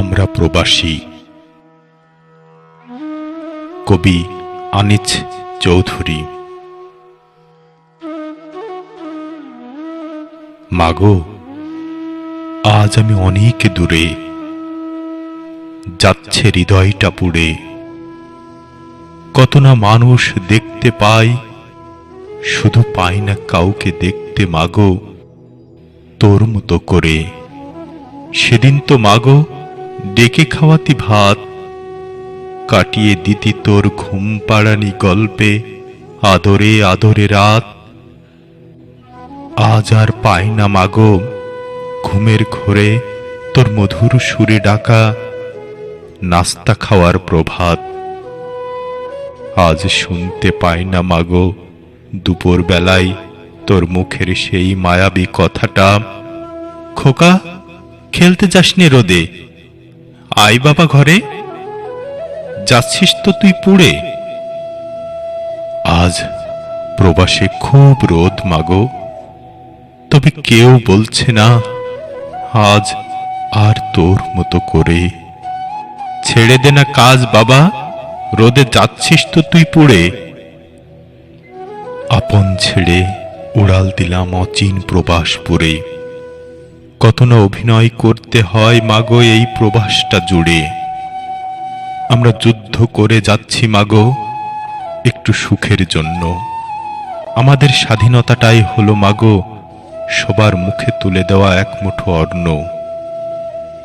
আমরা প্রবাসী। কবি আনিস চৌধুরী। মাগো, আজ আমি অনেক দূরে, যাচ্ছে হৃদয়টা পুড়ে। কত না মানুষ দেখতে পাই, শুধু পাই না কাউকে দেখতে। মাগো, তোর মতো করে সেদিন তো মাগো ডেকে খাওয়াতি ভাত, কাটিয়ে দিতি তোর ঘুম পাড়ানি গল্পে আদরে আদরে রাত। আজ আর পাই না মাগো ঘুমের ঘোরে তোর মধুর সুরে ডাকা নাস্তা খাওয়ার প্রভাত। আজ শুনতে পাই না মাগো দুপুর বেলায় তোর মুখের সেই মায়াবী কথাটা, খোকা খেলতে যাসনি রোদে, আয় বাবা ঘরে, যাচ্ছিস তো তুই পুড়ে। আজ প্রবাসে খুব রোদ মাগো, তবে কেউ বলছে না আজ আর তোর মতো করে। ছেড়ে দে না কাজ বাবা, রোদে যাচ্ছিস তো তুই পুড়ে। আপন ছেড়ে উড়াল দিলাম অচিন প্রবাসপুরে, কত না অভিনয় করতে হয় মাগো এই প্রবাসটা জুড়ে। আমরা যুদ্ধ করে যাচ্ছি মাগো একটু সুখের জন্য, আমাদের স্বাধীনতাটাই হলো মাগো সবার মুখে তুলে দেওয়া এক মুঠো অন্ন।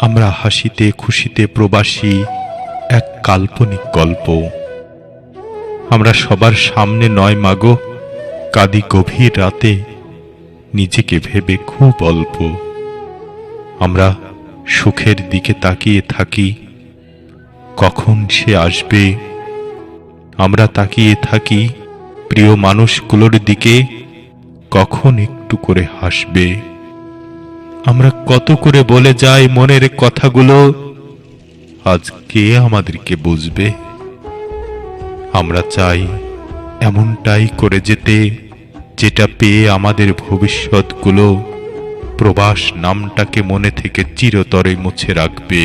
আমরা হাসিতে খুশিতে প্রবাসী এক কাল্পনিক গল্প। আমরা সবার সামনে নয় মাগো কাঁদি গভীর রাতে, নিজেকে ভেবে খুব অল্প। আমরা সুখের দিকে তাকিয়ে থাকি, কখন সে আসবে। আমরা তাকিয়ে থাকি প্রিয় মানুষগুলোর দিকে, কখন একটু করে হাসবে। আমরা কত করে বলে যাই মনের কথাগুলো, আজ কে আমাদেরকে বুঝবে। আমরা চাই এমনটাই করে যেতে, যেটা পেয়ে আমাদের ভবিষ্যৎগুলো প্রবাস নামটাকে মনে থেকে চিরতরে মুছে রাখবে।